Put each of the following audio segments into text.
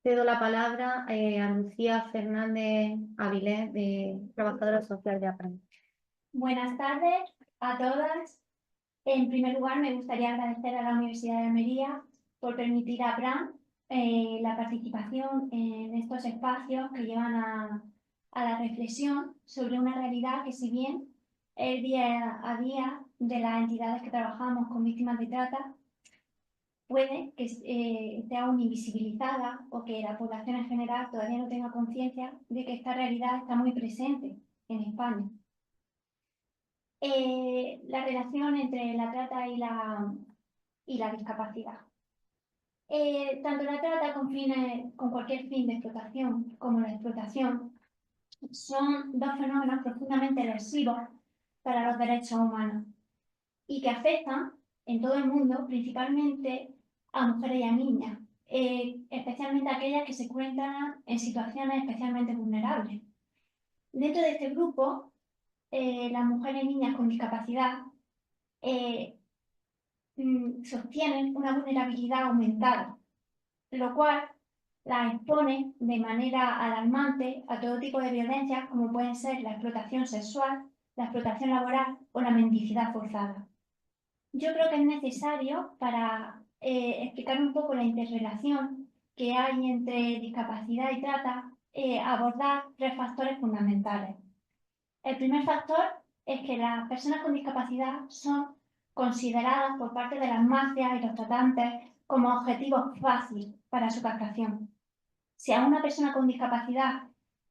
cedo la palabra a Lucía Fernández Avilés, trabajadora social de APRAM. Buenas tardes a todas. En primer lugar, me gustaría agradecer a la Universidad de Almería por permitir a APRAM la participación en estos espacios que llevan a la reflexión sobre una realidad que, si bien es día a día de las entidades que trabajamos con víctimas de trata, puede que esté aún invisibilizada o que la población en general todavía no tenga conciencia de que esta realidad está muy presente en España. La relación entre la trata y la discapacidad. Tanto la trata con cualquier fin de explotación como la explotación son dos fenómenos profundamente lesivos para los derechos humanos y que afectan en todo el mundo, principalmente a mujeres y a niñas, especialmente aquellas que se encuentran en situaciones especialmente vulnerables. Dentro de este grupo, las mujeres y niñas con discapacidad sostienen una vulnerabilidad aumentada, lo cual la expone de manera alarmante a todo tipo de violencias como pueden ser la explotación sexual, la explotación laboral o la mendicidad forzada. Yo creo que es necesario, para explicar un poco la interrelación que hay entre discapacidad y trata, abordar tres factores fundamentales. El primer factor es que las personas con discapacidad son consideradas por parte de las mafias y los tratantes como objetivos fáciles para su captación. Si a una persona con discapacidad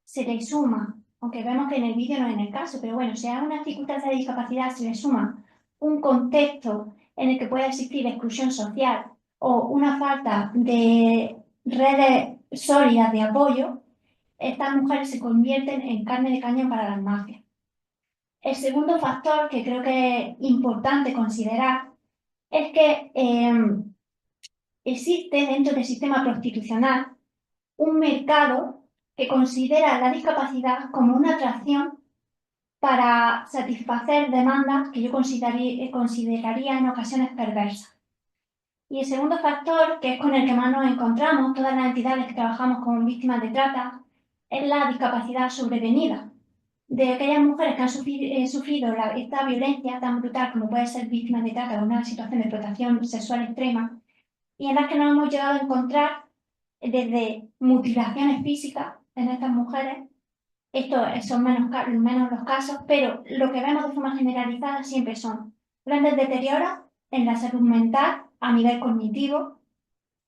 se le suma, aunque vemos que en el vídeo no es en el caso, pero bueno, si a una circunstancia de discapacidad se le suma un contexto en el que puede existir exclusión social o una falta de redes sólidas de apoyo, estas mujeres se convierten en carne de cañón para las mafias. El segundo factor que creo que es importante considerar es que existe dentro del sistema prostitucional un mercado que considera la discapacidad como una atracción para satisfacer demandas que yo consideraría en ocasiones perversas. Y el segundo factor, que es con el que más nos encontramos todas las entidades que trabajamos con víctimas de trata, es la discapacidad sobrevenida, de aquellas mujeres que han sufrido esta violencia tan brutal como puede ser víctimas de trata o una situación de explotación sexual extrema, y en las que nos hemos llegado a encontrar desde mutilaciones físicas en estas mujeres. Esto son menos los casos, pero lo que vemos de forma generalizada siempre son grandes deterioros en la salud mental a nivel cognitivo,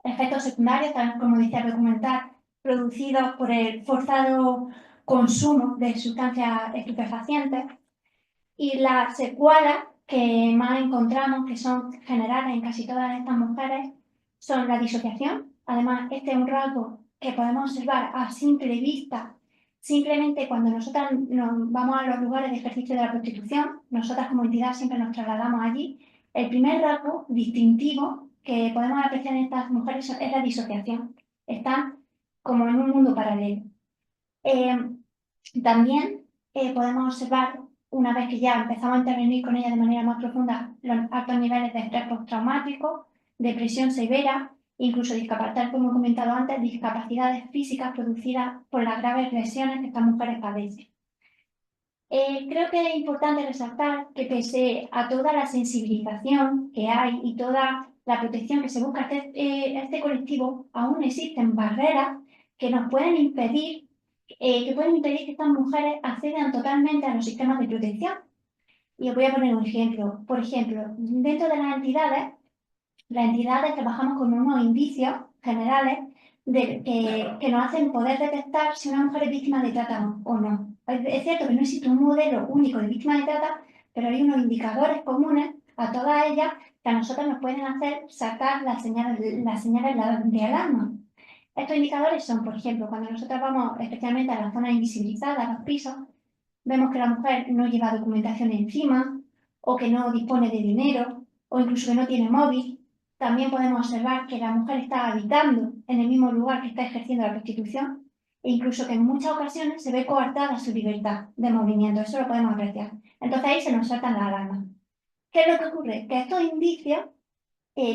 efectos secundarios, tal como decía el documental, producidos por el forzado consumo de sustancias estupefacientes, y las secuelas que más encontramos, que son generales en casi todas estas mujeres, son la disociación. Además, este es un rasgo que podemos observar a simple vista, simplemente cuando nosotras nos vamos a los lugares de ejercicio de la prostitución, nosotras como entidad siempre nos trasladamos allí. El primer rasgo distintivo que podemos apreciar en estas mujeres es la disociación. Están como en un mundo paralelo. También podemos observar, una vez que ya empezamos a intervenir con ella de manera más profunda, los altos niveles de estrés postraumático, depresión severa, incluso discapacidad, como he comentado antes, discapacidades físicas producidas por las graves lesiones que estas mujeres padecen. Creo que es importante resaltar que pese a toda la sensibilización que hay y toda la protección que se busca a este colectivo, aún existen barreras que nos pueden impedir que estas mujeres accedan totalmente a los sistemas de protección. Y os voy a poner un ejemplo. Por ejemplo, dentro de las entidades trabajamos con unos indicios generales que nos hacen poder detectar si una mujer es víctima de trata o no. Es cierto que no existe un modelo único de víctima de trata, pero hay unos indicadores comunes a todas ellas que a nosotros nos pueden hacer sacar las señales de alarma. Estos indicadores son, por ejemplo, cuando nosotros vamos especialmente a las zonas invisibilizadas, a los pisos, vemos que la mujer no lleva documentación encima, o que no dispone de dinero, o incluso que no tiene móvil. También podemos observar que la mujer está habitando en el mismo lugar que está ejerciendo la prostitución, e incluso que en muchas ocasiones se ve coartada su libertad de movimiento. Eso lo podemos apreciar. Entonces ahí se nos saltan las alarmas. ¿Qué es lo que ocurre? Que estos indicios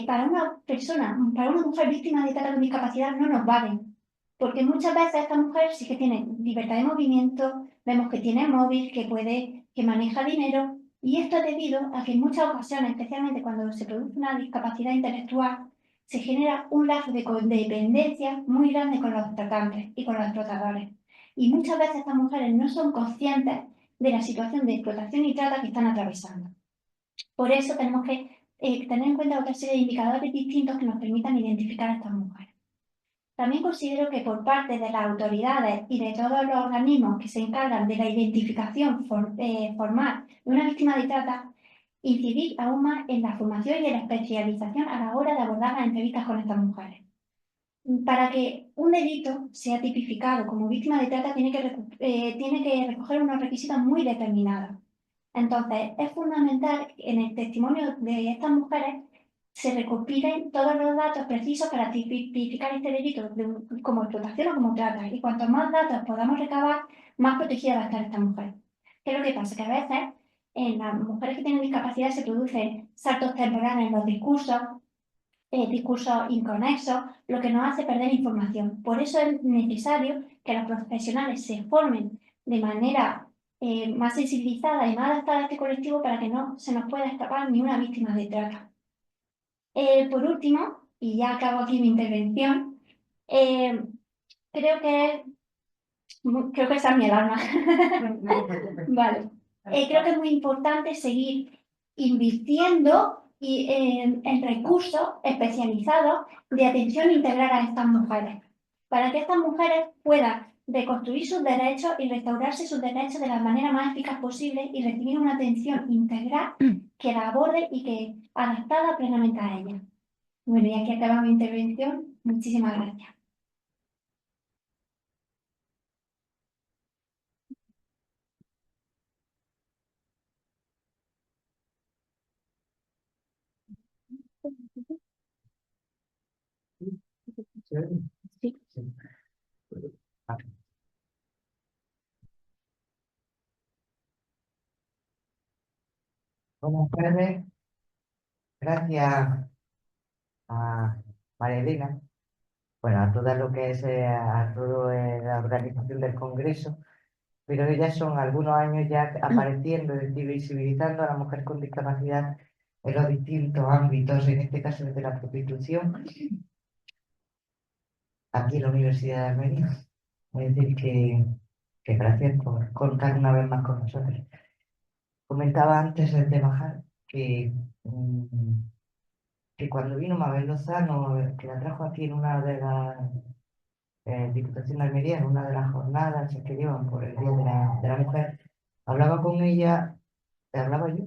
para una mujer víctima de trata con discapacidad no nos valen. Porque muchas veces esta mujer sí que tiene libertad de movimiento, vemos que tiene móvil, que maneja dinero, y esto es debido a que en muchas ocasiones, especialmente cuando se produce una discapacidad intelectual, se genera un lazo de codependencia muy grande con los tratantes y con los explotadores. Y muchas veces estas mujeres no son conscientes de la situación de explotación y trata que están atravesando. Por eso tenemos que tener en cuenta otra serie de indicadores distintos que nos permitan identificar a estas mujeres. También considero que por parte de las autoridades y de todos los organismos que se encargan de la identificación formal de una víctima de trata, incidir aún más en la formación y en la especialización a la hora de abordar las entrevistas con estas mujeres. Para que un delito sea tipificado como víctima de trata, tiene que recoger unos requisitos muy determinados. Entonces, es fundamental que en el testimonio de estas mujeres se recopilen todos los datos precisos para tipificar este delito como explotación o como trata. Y cuanto más datos podamos recabar, más protegida va a estar esta mujer. ¿Qué es lo que pasa? Que a veces en las mujeres que tienen discapacidad se producen saltos temporales en los discursos inconexos, lo que nos hace perder información. Por eso es necesario que los profesionales se formen de manera más sensibilizada y más adaptada a este colectivo para que no se nos pueda escapar ni una víctima de trata. Por último, y ya acabo aquí mi intervención, eh, creo que esa es mi alarma. Vale. Creo que es muy importante seguir invirtiendo en recursos especializados de atención integral a estas mujeres, para que estas mujeres puedan reconstruir sus derechos y restaurarse sus derechos de la manera más eficaz posible y recibir una atención integral que la aborde y que adaptada plenamente a ellas. Bueno, y aquí acaba mi intervención. Muchísimas gracias. Sí. Buenas tardes, gracias a María Elena, bueno, a toda lo que es, a toda la organización del Congreso, pero ellas son algunos años ya apareciendo y visibilizando a la mujer con discapacidad en los distintos ámbitos, en este caso desde la prostitución, aquí en la Universidad de Almería. Es decir, que gracias por contar una vez más con nosotros. Comentaba antes de bajar mm, que cuando vino Mabel Lozano, que la trajo aquí en una de las Diputación de Almería, en una de las jornadas que llevan por el Día de la Mujer, hablaba con ella, hablaba yo,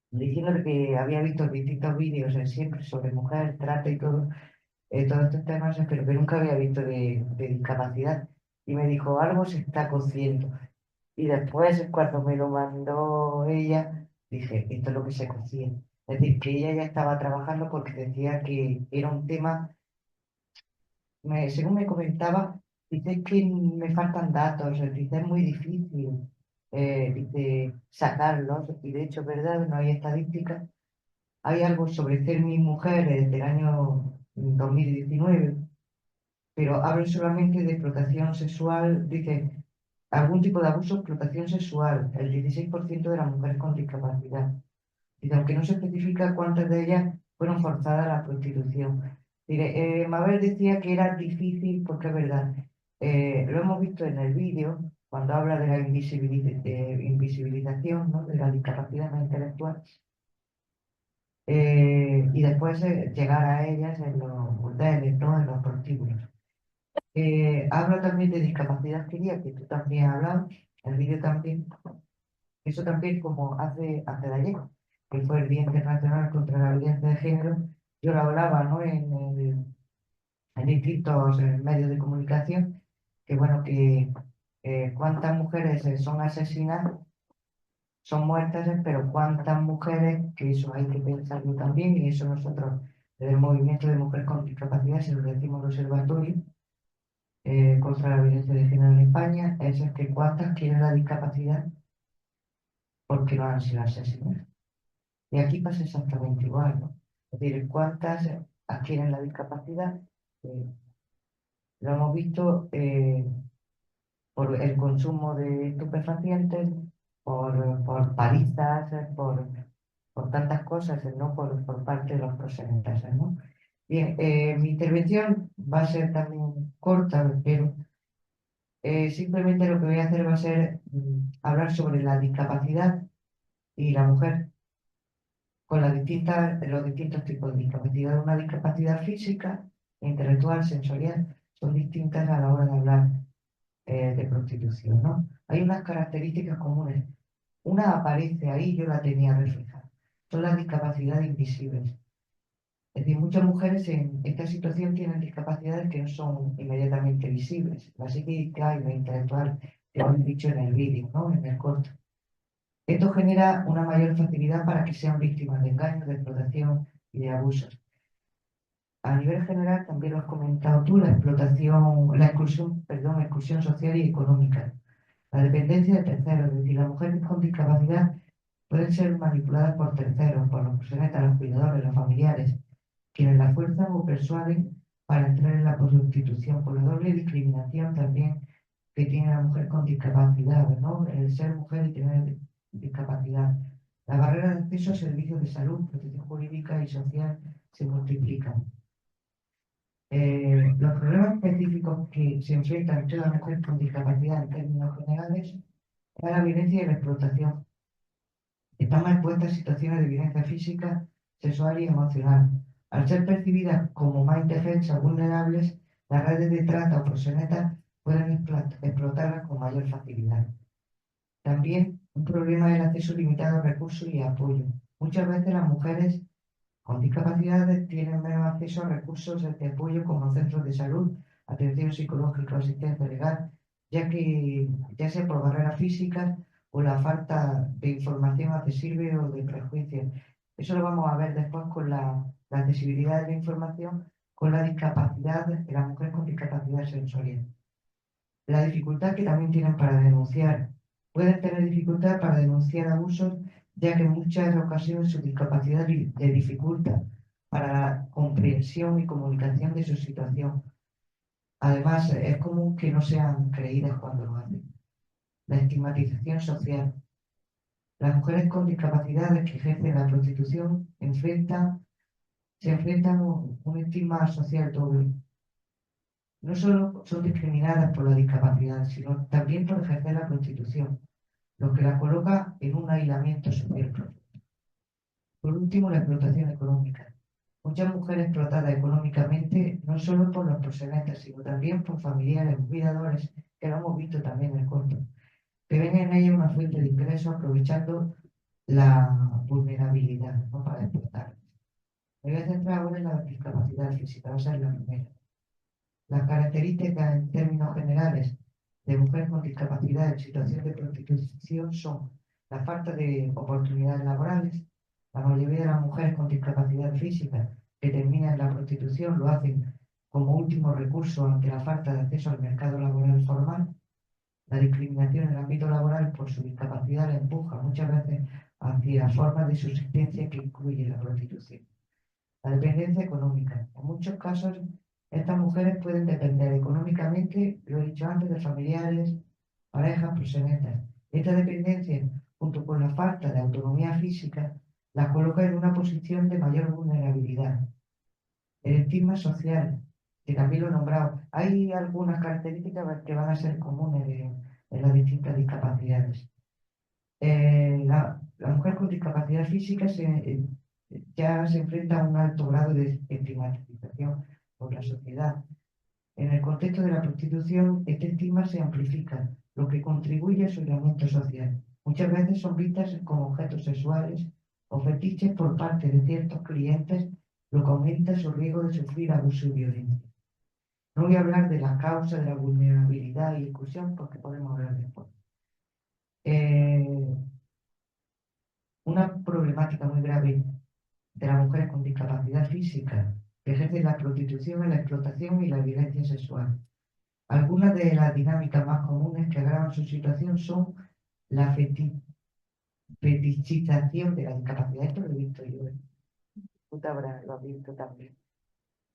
diciéndole que había visto distintos vídeos siempre sobre mujer, trata y todo, todos estos temas, pero que nunca había visto de discapacidad. Y me dijo, algo se está cociendo. Y después, cuando me lo mandó ella, dije, esto es lo que se cocía. Es decir, que ella ya estaba trabajando porque decía que era un tema, según me comentaba, dice que me faltan datos, dice es muy difícil, dice sacarlos, y de hecho, ¿verdad? No hay estadísticas. Hay algo sobre CERMI mujeres del año 2019, pero habla solamente de explotación sexual, dice algún tipo de abuso o explotación sexual, el 16% de las mujeres con discapacidad. Dice, aunque no se especifica cuántas de ellas fueron forzadas a la prostitución. Dice, Mabel decía que era difícil, porque es verdad, lo hemos visto en el vídeo, cuando habla de la invisibilización, ¿no? De la discapacidad intelectual, y después llegar a ellas en los burdeles, ¿no? En los prostíbulos. Habla también de discapacidad adquirida, que tú también has hablado, el vídeo también. Eso también como hace de ayer, que fue el Día Internacional contra la Violencia de Género, yo lo hablaba, ¿no? En distintos medios de comunicación, que bueno, que cuántas mujeres son asesinadas, son muertas, pero cuántas mujeres, que eso hay que pensarlo también, y eso nosotros, desde el movimiento de mujeres con discapacidad, se lo decimos al observatorio, contra la violencia de género en España, es que cuántas quieren la discapacidad porque no han sido asesinadas. Y aquí pasa exactamente igual, ¿no? Es decir, cuántas adquieren la discapacidad, Lo hemos visto por el consumo de estupefacientes, por palizas, por tantas cosas, ¿no? Por parte de los proxenetas, ¿no? Bien, mi intervención va a ser también corta, pero simplemente lo que voy a hacer va a ser hablar sobre la discapacidad y la mujer con los distintos tipos de discapacidad. Una discapacidad física, intelectual, sensorial, son distintas a la hora de hablar de prostitución, ¿no? Hay unas características comunes. Una aparece ahí, yo la tenía reflejada. Son las discapacidades invisibles. Es decir, muchas mujeres en esta situación tienen discapacidades que no son inmediatamente visibles. La psíquica y la intelectual, que hemos dicho en el vídeo, ¿no? En el corto. Esto genera una mayor facilidad para que sean víctimas de engaños, de explotación y de abusos. A nivel general, también lo has comentado tú, la exclusión social y económica. La dependencia de terceros, es decir, las mujeres con discapacidad pueden ser manipuladas por terceros, por los proxenetas, los cuidadores, los familiares, quienes la fuerzan o persuaden para entrar en la prostitución, por la doble discriminación también que tiene la mujer con discapacidad, ¿no? El ser mujer y tener discapacidad. Las barreras de acceso a servicios de salud, protección jurídica y social se multiplican. Los problemas específicos que se enfrentan toda mujer con discapacidad en términos generales es la violencia y la explotación. Estamos expuestas a situaciones de violencia física, sexual y emocional. Al ser percibidas como más indefensas, vulnerables, las redes de trata o proxenetas pueden explotarlas con mayor facilidad. También un problema es el acceso limitado a recursos y apoyo. Muchas veces las mujeres con discapacidades tienen menos acceso a recursos de apoyo como centros de salud, atención psicológica o asistencia legal, ya sea por barreras físicas o la falta de información accesible o de prejuicios. Eso lo vamos a ver después con la accesibilidad de la información, con la discapacidad de la mujer con discapacidad sensorial. La dificultad que también tienen para denunciar. Pueden tener dificultad para denunciar abusos, ya que en muchas ocasiones su discapacidad les dificulta para la comprensión y comunicación de su situación. Además, es común que no sean creídas cuando lo hacen. La estigmatización social. Las mujeres con discapacidades que ejercen la prostitución se enfrentan a un estigma social doble. No solo son discriminadas por la discapacidad, sino también por ejercer la prostitución, lo que la coloca en un aislamiento social profundo. Por último, la explotación económica. Muchas mujeres explotadas económicamente no solo por los proxenetas, sino también por familiares o cuidadores, que lo hemos visto también en el corto, que ven en ella una fuente de ingresos aprovechando la vulnerabilidad, ¿no? Para explotar. Me voy a centrar ahora en la discapacidad física, va a ser la primera. Las características en términos generales de mujeres con discapacidad en situación de prostitución son la falta de oportunidades laborales. La mayoría de las mujeres con discapacidad física que terminan en la prostitución lo hacen como último recurso ante la falta de acceso al mercado laboral formal. La discriminación en el ámbito laboral por su discapacidad la empuja muchas veces hacia formas de subsistencia que incluye la prostitución. La dependencia económica. En muchos casos, estas mujeres pueden depender económicamente, lo he dicho antes, de familiares, parejas, proxenetas. Esta dependencia, junto con la falta de autonomía física, las coloca en una posición de mayor vulnerabilidad. El estigma social, que también lo he nombrado. Hay algunas características que van a ser comunes en las distintas discapacidades. La mujer con discapacidad física ya se enfrenta a un alto grado de estigmatización por la sociedad. En el contexto de la prostitución, este estigma se amplifica, lo que contribuye a su aislamiento social. Muchas veces son vistas como objetos sexuales o fetiches por parte de ciertos clientes, lo que aumenta su riesgo de sufrir abuso y violencia. No voy a hablar de las causas de la vulnerabilidad y exclusión porque podemos hablar después. Una problemática muy grave de las mujeres con discapacidad física que ejercen la prostitución es la explotación y la violencia sexual. Algunas de las dinámicas más comunes que agravan su situación son la fetichización de la discapacidad. Esto lo he visto yo, tú lo has visto también.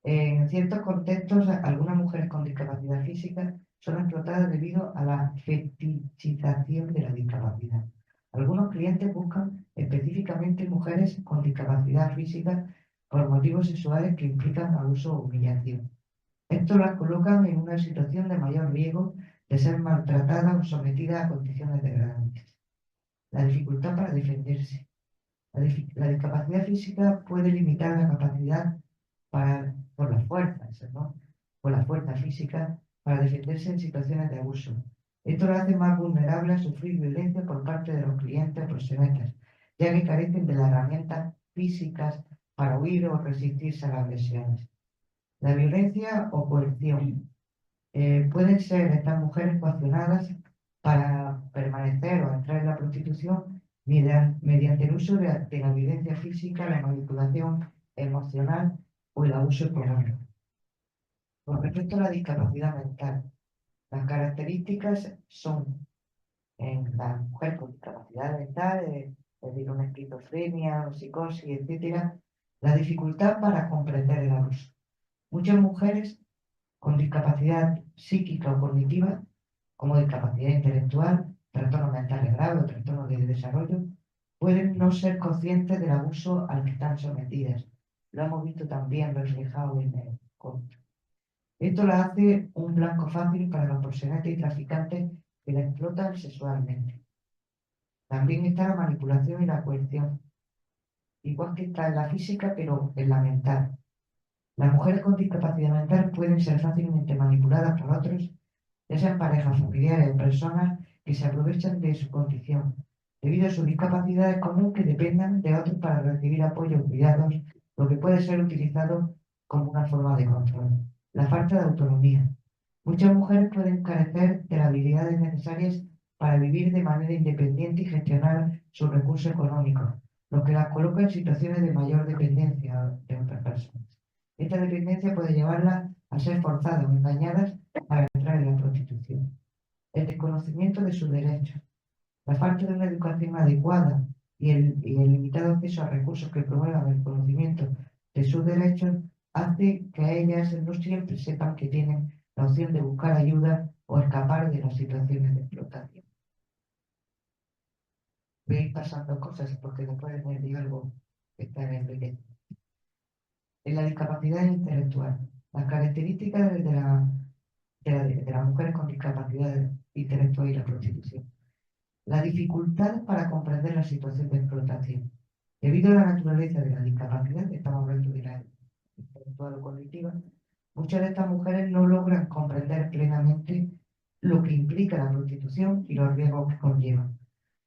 En ciertos contextos, algunas mujeres con discapacidad física son explotadas debido a la fetichización de la discapacidad. Algunos clientes buscan específicamente mujeres con discapacidad física por motivos sexuales que implican abuso o humillación. Esto las coloca en una situación de mayor riesgo de ser maltratada o sometida a condiciones degradantes. La dificultad para defenderse. La discapacidad física puede limitar la capacidad por las fuerzas, ¿no? Por la fuerza física para defenderse en situaciones de abuso. Esto lo hace más vulnerable a sufrir violencia por parte de los clientes o proxenetas, ya que carecen de las herramientas físicas para huir o resistirse a las agresiones. La violencia o coerción. Pueden ser estas mujeres coaccionadas para permanecer o entrar en la prostitución mediante el uso de la violencia física, la manipulación emocional o el abuso económico. Con respecto a la discapacidad mental, las características son en la mujer con discapacidad mental, es decir, una esquizofrenia, o psicosis, etc., la dificultad para comprender el abuso. Muchas mujeres con discapacidad psíquica o cognitiva, como discapacidad intelectual, trastornos mentales graves o trastornos de desarrollo, pueden no ser conscientes del abuso al que están sometidas. Lo hemos visto también reflejado en el corto. Esto la hace un blanco fácil para los proxenetas y traficantes que la explotan sexualmente. También está la manipulación y la coerción, igual que está en la física, pero en la mental. Las mujeres con discapacidad mental pueden ser fácilmente manipuladas por otros, ya sean parejas, familiares o personas que se aprovechan de su condición. Debido a su discapacidad es común que dependan de otros para recibir apoyo o cuidados, lo que puede ser utilizado como una forma de control. La falta de autonomía. Muchas mujeres pueden carecer de las habilidades necesarias para vivir de manera independiente y gestionar sus recursos económicos, lo que las coloca en situaciones de mayor dependencia de otras personas. Esta dependencia puede llevarlas a ser forzadas o engañadas para entrar en la prostitución. El desconocimiento de sus derechos, la falta de una educación adecuada y el limitado acceso a recursos que promuevan el conocimiento de sus derechos hace que ellas no siempre sepan que tienen la opción de buscar ayuda o escapar de las situaciones de explotación. Voy a ir pasando cosas porque después me digo algo que está en el pequeño. En la discapacidad intelectual, las características de las mujeres con discapacidad intelectual y la prostitución. La dificultad para comprender la situación de explotación. Debido a la naturaleza de la discapacidad, estamos hablando de la intelectual o cognitiva, muchas de estas mujeres no logran comprender plenamente lo que implica la prostitución y los riesgos que conlleva.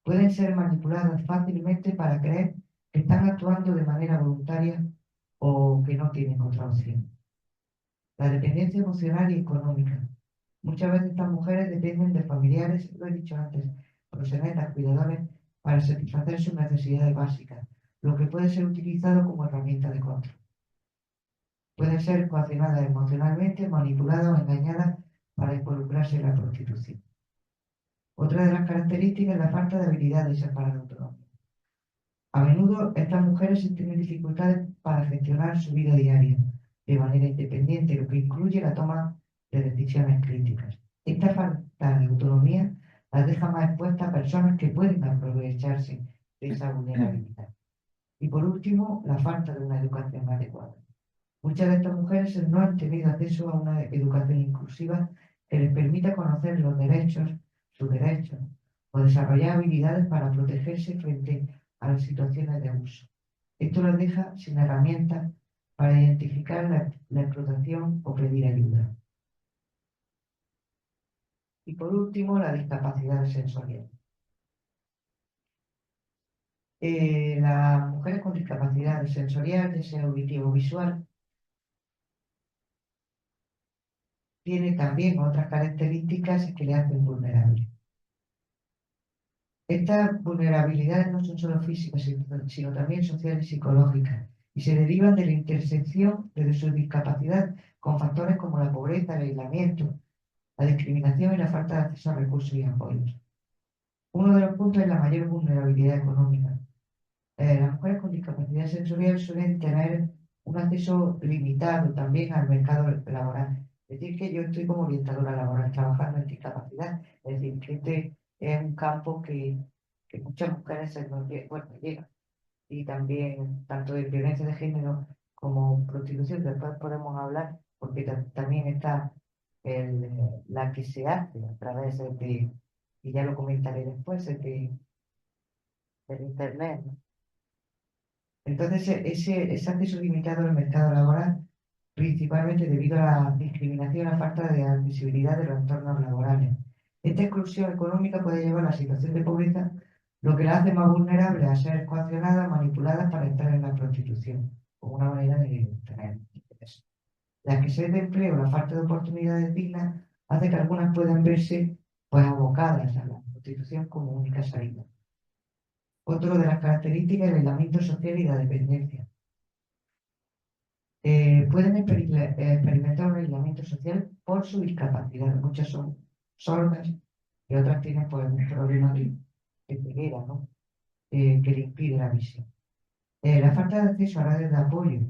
Pueden ser manipuladas fácilmente para creer que están actuando de manera voluntaria o que no tienen otra opción. La dependencia emocional y económica. Muchas veces estas mujeres dependen de familiares, lo he dicho antes, proxenetas, cuidadores, para satisfacer sus necesidades básicas, lo que puede ser utilizado como herramienta de control. Pueden ser coaccionadas emocionalmente, manipuladas o engañadas para involucrarse en la prostitución. Otra de las características es la falta de habilidades para la autonomía. A menudo estas mujeres tienen dificultades para gestionar su vida diaria de manera independiente, lo que incluye la toma de decisiones críticas. Esta falta de autonomía las deja más expuestas a personas que pueden aprovecharse de esa vulnerabilidad. Y por último, la falta de una educación adecuada. Muchas de estas mujeres no han tenido acceso a una educación inclusiva que les permita conocer los derechos, sus derechos, o desarrollar habilidades para protegerse frente a las situaciones de abuso. Esto las deja sin herramientas para identificar la explotación o pedir ayuda. Y por último, la discapacidad sensorial. Las mujeres con discapacidad sensorial, ya sea auditivo o visual, tienen también otras características que le hacen vulnerables. Estas vulnerabilidades no son solo físicas, sino también sociales y psicológicas, y se derivan de la intersección de su discapacidad con factores como la pobreza, el aislamiento, la discriminación y la falta de acceso a recursos y apoyos. Uno de los puntos es la mayor vulnerabilidad económica. Las mujeres con discapacidad sensorial suelen tener un acceso limitado también al mercado laboral. Es decir, que yo estoy como orientadora laboral trabajando en discapacidad. Es decir, que este es un campo que muchas mujeres se nos bueno, llegan. Y también tanto de violencia de género como prostitución, que después podemos hablar, porque también está la que se hace a través y ya lo comentaré después, del Internet, ¿no? Entonces, ese acceso limitado al mercado laboral, principalmente debido a la discriminación y la falta de accesibilidad de los entornos laborales. Esta exclusión económica puede llevar a la situación de pobreza, lo que la hace más vulnerable a ser coaccionada, manipulada para entrar en la prostitución, como una manera de tener ingresos. La escasez de empleo, la falta de oportunidades dignas, hace que algunas puedan verse pues abocadas a la prostitución como única salida. Otro de las características es el aislamiento social y la dependencia. Pueden experimentar un aislamiento social por su discapacidad. Muchas son sordas y otras tienen pues, un problema de ceguera, ¿no? Que le impide la visión. La falta de acceso a redes de apoyo,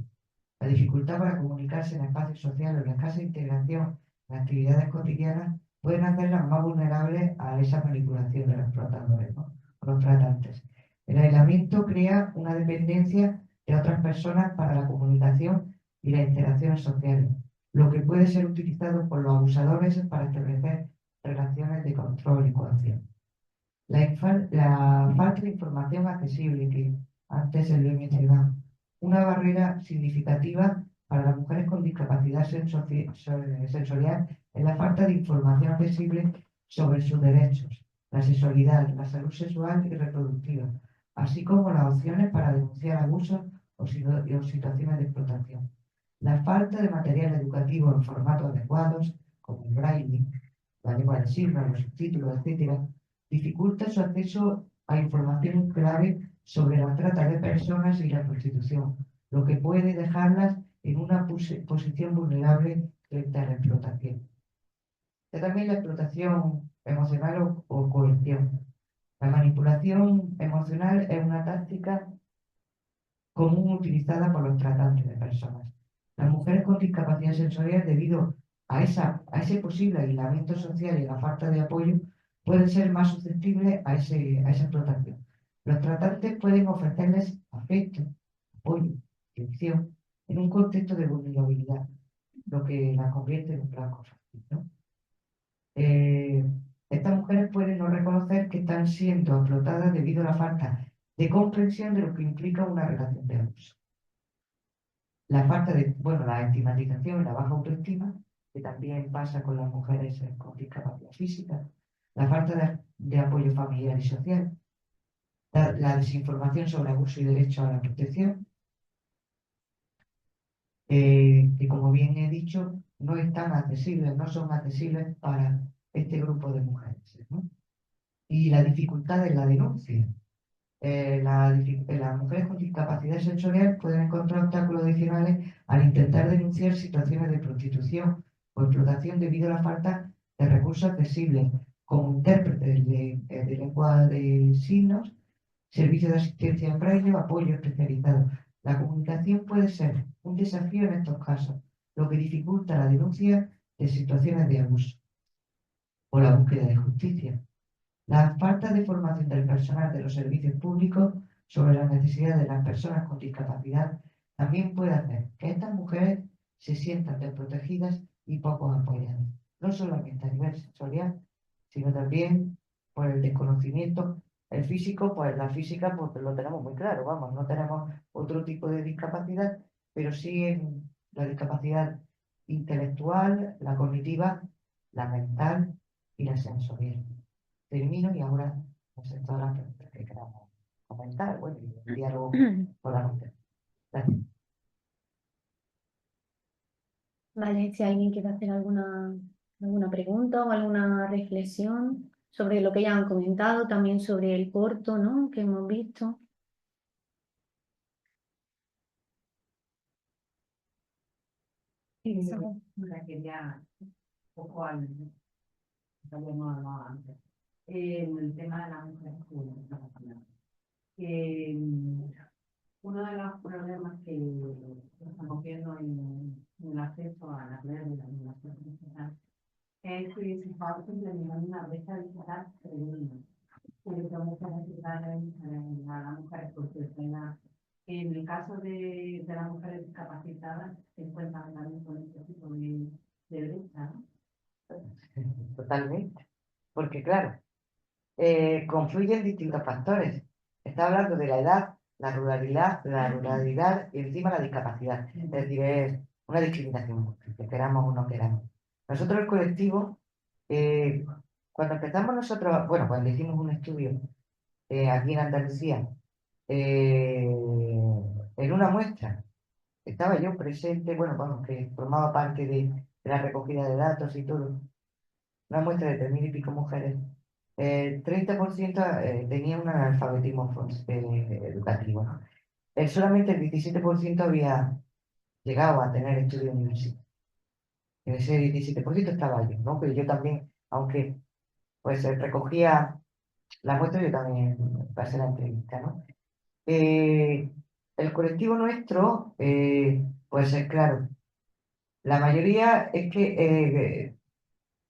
la dificultad para comunicarse en espacios sociales, la escasa integración en actividades cotidianas pueden hacerlas más vulnerables a esa manipulación de los explotadores, ¿no? O los tratantes. El aislamiento crea una dependencia de otras personas para la comunicación y las interacciones sociales, lo que puede ser utilizado por los abusadores para establecer relaciones de control y coacción. La falta de información accesible, que antes se lo he mencionado, una barrera significativa para las mujeres con discapacidad sensorial es la falta de información accesible sobre sus derechos, la sexualidad, la salud sexual y reproductiva, así como las opciones para denunciar abusos o situaciones de explotación. La falta de material educativo en formatos adecuados, como el braille, la lengua de signos, los subtítulos, etc., dificulta su acceso a información clave sobre la trata de personas y la prostitución, lo que puede dejarlas en una posición vulnerable frente a la explotación. Y también la explotación emocional o coerción. La manipulación emocional es una táctica común utilizada por los tratantes de personas. Las mujeres con discapacidad sensorial, debido a ese posible aislamiento social y la falta de apoyo, pueden ser más susceptibles a esa explotación. Los tratantes pueden ofrecerles afecto, apoyo, dirección, en un contexto de vulnerabilidad, lo que las convierte en un blanco fácil, ¿no? Estas mujeres pueden no reconocer que están siendo explotadas debido a la falta de comprensión de lo que implica una relación de abuso. La falta de, bueno, la estigmatización y la baja autoestima, que también pasa con las mujeres con discapacidad física, la falta de apoyo familiar y social, la desinformación sobre abuso y derecho a la protección, que como bien he dicho, no están accesibles, no son accesibles para este grupo de mujeres, ¿no? Y la dificultad en la denuncia. Las mujeres con discapacidad sensorial pueden encontrar obstáculos adicionales al intentar denunciar situaciones de prostitución o explotación debido a la falta de recursos accesibles, como intérpretes de lengua de signos, servicios de asistencia en braille o apoyo especializado. La comunicación puede ser un desafío en estos casos, lo que dificulta la denuncia de situaciones de abuso o la búsqueda de justicia. La falta de formación del personal de los servicios públicos sobre las necesidades de las personas con discapacidad también puede hacer que estas mujeres se sientan desprotegidas y poco apoyadas, no solamente a nivel sensorial, sino también por el desconocimiento. El físico, pues la física pues, lo tenemos muy claro, vamos, no tenemos otro tipo de discapacidad, pero sí en la discapacidad intelectual, la cognitiva, la mental y la sensorial. Termino y ahora nos todas las preguntas que queramos comentar, bueno, y el diálogo con la mujer. Gracias. Vale, si alguien quiere hacer alguna pregunta o alguna reflexión sobre lo que ya han comentado, también sobre el corto, ¿no?, que hemos visto. Sí, la quería un poco al que habíamos hablado antes. El tema de las mujeres con discapacidad. Uno de los problemas que estamos ver de la animación digital, es que se está implementando una brecha digital tremenda. Y que muchas necesidades a las mujeres porque en el caso de las mujeres discapacitadas se encuentran también con este tipo de brecha, ¿no? Totalmente. Porque claro, confluyen distintos factores. Está hablando de la edad, la ruralidad y encima la discapacidad. Es decir, es una discriminación múltiple, queramos o no queramos. Nosotros el colectivo, cuando empezamos nosotros, bueno, cuando hicimos un estudio aquí en Andalucía, en una muestra, estaba yo presente, bueno, vamos, que formaba parte de la recogida de datos y todo, una muestra de 3.000 y pico mujeres, el 30% tenía un analfabetismo educativo, ¿no? Solamente el 17% había llegado a tener estudios universitarios. En ese 17% estaba yo, ¿no? Pero yo también, aunque pues recogía la muestra, yo también pasé la entrevista, ¿no? El colectivo nuestro, pues es claro, la mayoría es que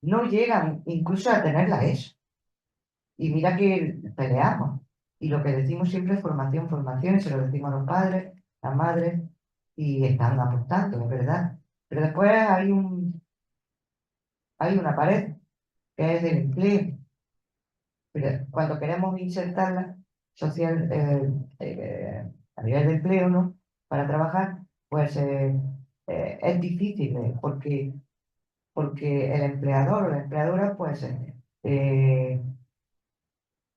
no llegan incluso a tener la ESO. Y mira que peleamos. Y lo que decimos siempre es formación, formación, y se lo decimos a los padres, a las madres, y están aportando, es verdad. Pero después hay una pared, que es el empleo. Pero cuando queremos insertarla social, a nivel de empleo, ¿no? Para trabajar, pues es difícil, porque el empleador o la empleadora, pues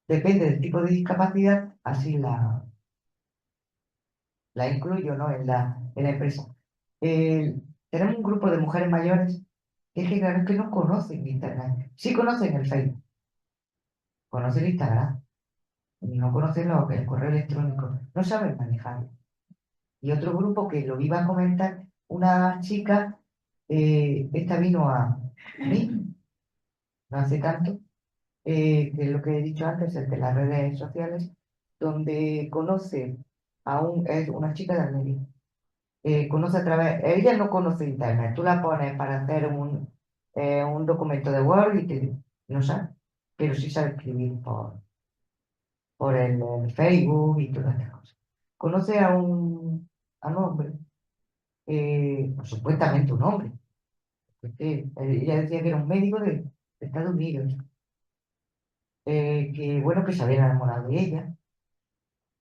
depende del tipo de discapacidad, así la incluyo, ¿no? en la empresa. Eh, Tenemos un grupo de mujeres mayores que es que, claro, es que no conocen Internet. Sí conocen el Facebook, conocen Instagram, no conocen el correo electrónico, no saben manejarlo. Y otro grupo que lo iba a comentar, una chica, esta vino a mí, no hace tanto, que es lo que he dicho antes, el de las redes sociales, donde conoce es una chica de Almería, conoce a través, ella no conoce internet, tú la pones para hacer un documento de Word y no sabe, pero sí sabe escribir por el Facebook y todas estas cosas. Conoce a un hombre, supuestamente un hombre, porque ella decía que era un médico de Estados Unidos, que bueno, que se había enamorado de ella,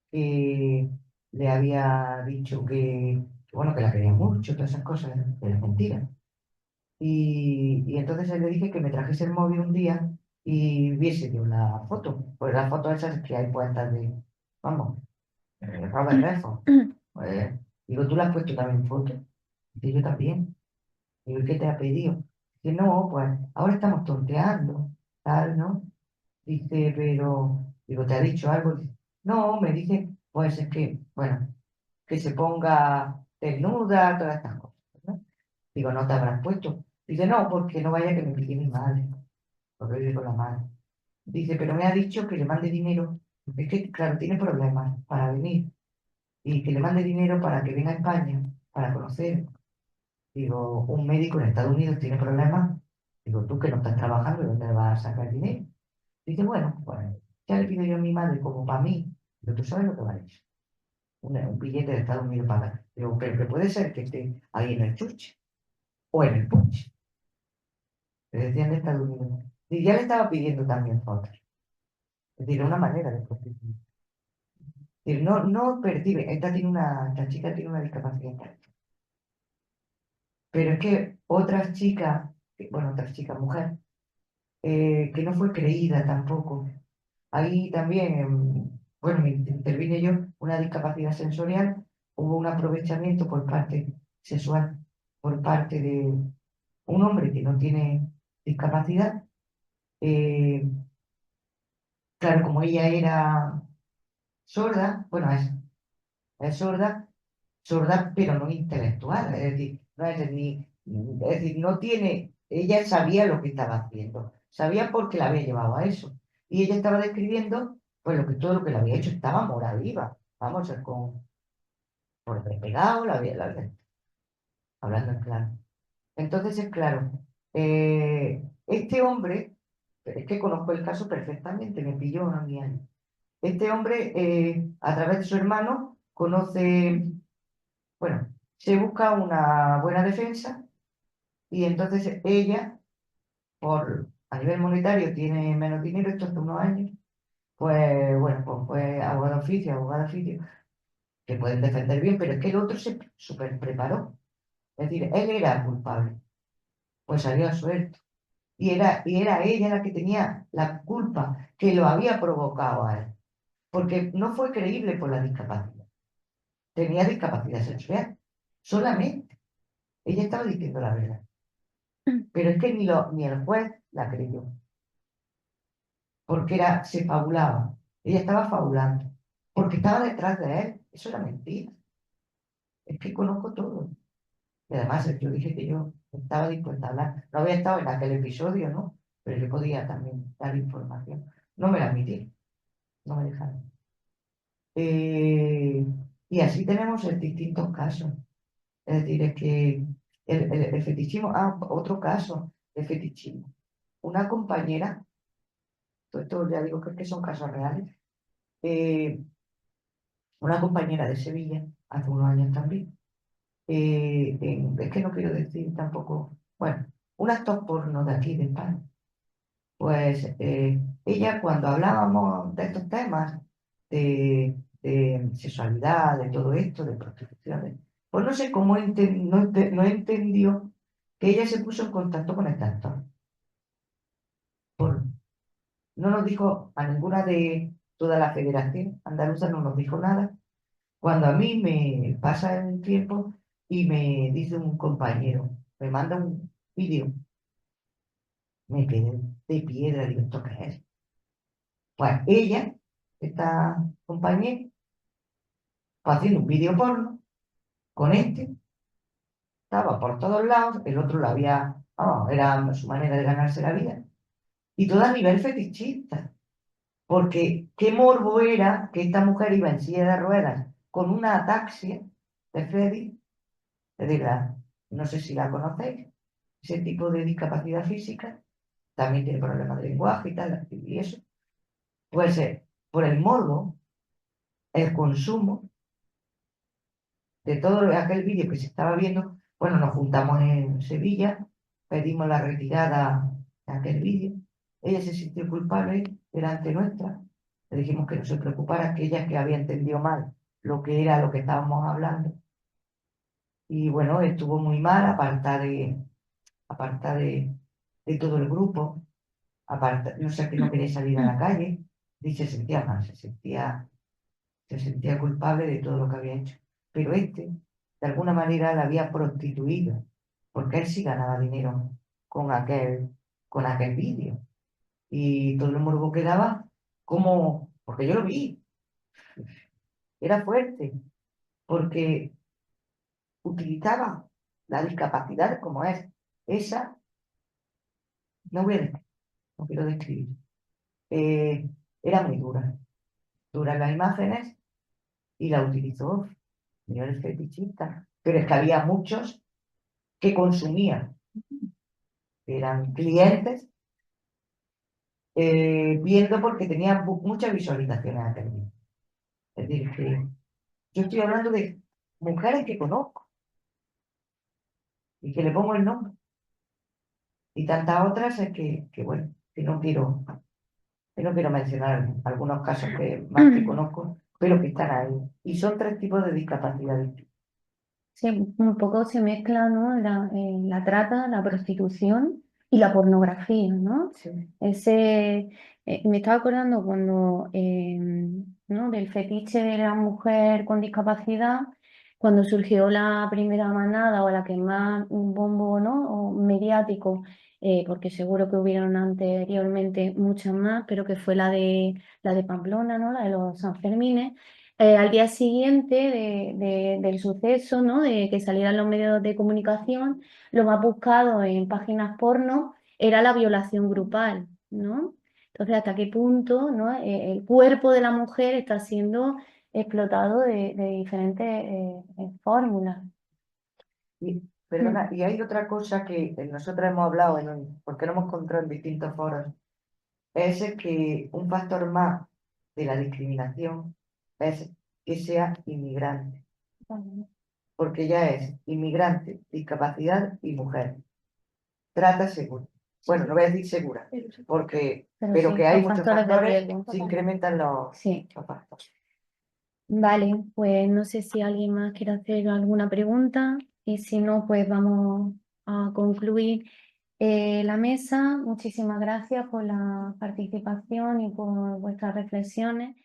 que le había dicho bueno, que la quería mucho, todas esas cosas, de las mentiras. Y entonces él le dije que me trajese el móvil un día y viese yo la foto. Pues las fotos esas que hay puestas vamos, Robert Redford. Pues, digo, ¿tú la has puesto también en foto? Dice, yo también. Digo, ¿y qué te ha pedido? Dice, no, pues ahora estamos tonteando, tal, ¿no? Dice, pero, digo, ¿te ha dicho algo? Dice, no, me dice, pues es que, bueno, que se ponga desnuda, todas estas cosas, ¿no? Digo, ¿no te habrás puesto? Dice, no, porque no vaya que me pille mi madre, porque vive con la madre. Dice, pero me ha dicho que le mande dinero, es que, claro, tiene problemas para venir, y que le mande dinero para que venga a España, para conocer. Digo, un médico en Estados Unidos tiene problemas. Digo, tú que no estás trabajando, ¿de dónde vas a sacar dinero? Dice, bueno, pues ya le pido yo a mi madre como para mí. Pero tú sabes lo que vale eso. Un billete de Estados Unidos para dar. Digo, pero que puede ser que esté ahí en el church o en el punch. Le decían de Estados Unidos. Y ya le estaba pidiendo también fotos. Es decir, una manera de prostituir. Es decir, no percibe. Esta chica tiene una discapacidad intelectual. Pero es que otras chicas, mujer, que no fue creída tampoco. Ahí también, bueno, intervine yo, una discapacidad sensorial, hubo un aprovechamiento por parte sexual, por parte de un hombre que no tiene discapacidad. Claro, como ella era sorda, bueno, es sorda, sorda pero no intelectual, es decir, es decir, no tiene, ella sabía lo que estaba haciendo, sabía por qué la había llevado a eso. Y ella estaba describiendo, pues todo lo que le había hecho estaba mora viva, vamos, por haber pegado, hablando en claro. Entonces, es claro, este hombre, es que conozco el caso perfectamente, me pilló a mi año. Este hombre, a través de su hermano, conoce, bueno, se busca una buena defensa y entonces ella, a nivel monetario, tiene menos dinero, esto hace unos años, pues bueno, pues fue abogado oficio, que pueden defender bien, pero es que el otro se super preparó. Es decir, él era culpable, pues salió a suelto. Y era ella la que tenía la culpa que lo había provocado a él, porque no fue creíble por la discapacidad. Tenía discapacidad sexual, solamente. Ella estaba diciendo la verdad. Pero es que ni el juez la creyó, porque se fabulaba. Ella estaba fabulando, porque estaba detrás de él. Eso era mentira. Es que conozco todo. Y además yo dije que yo estaba dispuesta a hablar. No había estado en aquel episodio, ¿no? Pero yo podía también dar información. No me la admití, no me dejaron. Y así tenemos en distintos casos. Es decir, es que el fetichismo, otro caso de fetichismo. Una compañera, todo esto ya digo que son casos reales, eh, una compañera de Sevilla, hace unos años también, es que no quiero decir tampoco, bueno, un actor porno de aquí, de España. Pues ella cuando hablábamos de estos temas, de sexualidad, de todo esto, de prostitución, pues no sé cómo no entendió que ella se puso en contacto con este actor. No nos dijo a ninguna de toda la federación andaluza, no nos dijo nada. Cuando a mí me pasa el tiempo y me dice un compañero, me manda un vídeo, me quedé de piedra, digo, ¿esto qué es? Pues ella, esta compañera, fue haciendo un vídeo porno con este, estaba por todos lados, el otro lo había, era su manera de ganarse la vida, y todo a nivel fetichista, porque qué morbo era que esta mujer iba en silla de ruedas con una ataxia de Freddy, de verdad, no sé si la conocéis, ese tipo de discapacidad física, también tiene problemas de lenguaje y tal, y eso, pues por el morbo, el consumo de todo aquel vídeo que se estaba viendo, bueno, nos juntamos en Sevilla, pedimos la retirada de aquel vídeo, ella se sintió culpable delante nuestra, le dijimos que no se preocupara, que ella que había entendido mal lo que era lo que estábamos hablando, y bueno, estuvo muy mal, aparta de todo el grupo, no sé, que no quería salir a la calle, y se sentía mal, se sentía culpable de todo lo que había hecho. Pero de alguna manera, la había prostituido, porque él sí ganaba dinero con aquel vídeo. Y todo el morbo que daba, porque yo lo vi, era fuerte, porque utilizaba la discapacidad como es. Esa, no voy a decir, no quiero describir. Eh, Era muy dura las imágenes y la utilizó señores fetichistas. Pero es que había muchos que consumían, eran clientes, viendo porque tenían muchas visualizaciones aquel día. Es decir, que yo estoy hablando de mujeres que conozco y que le pongo el nombre. Y tantas otras es bueno, que no quiero mencionar algunos casos que más que conozco, pero que están ahí. Y son 3 tipos de discapacidades. Sí, un poco se mezcla, ¿no? La trata, la prostitución y la pornografía, ¿no? Sí. Me estaba acordando cuando, ¿no? Del fetiche de la mujer con discapacidad, cuando surgió la primera manada o la que más bombo, ¿no? O mediático, porque seguro que hubieron anteriormente muchas más, pero que fue la de Pamplona, ¿no? La de los Sanfermines. Al día siguiente del suceso, ¿no? De que salieran los medios de comunicación, lo más buscado en páginas porno era la violación grupal, ¿no? Entonces, ¿hasta qué punto, ¿no? El cuerpo de la mujer está siendo explotado de diferentes fórmulas? Perdona, y hay otra cosa que nosotros hemos hablado, porque lo hemos encontrado en distintos foros, es que un factor más de la discriminación es que sea inmigrante, porque ya es inmigrante, discapacidad y mujer. Trata segura. Bueno, no voy a decir segura, pero sí, que hay los muchos factores de factores, riesgo. se incrementan Sí. los factores. Vale, pues no sé si alguien más quiere hacer alguna pregunta y si no, pues vamos a concluir la mesa. Muchísimas gracias por la participación y por vuestras reflexiones.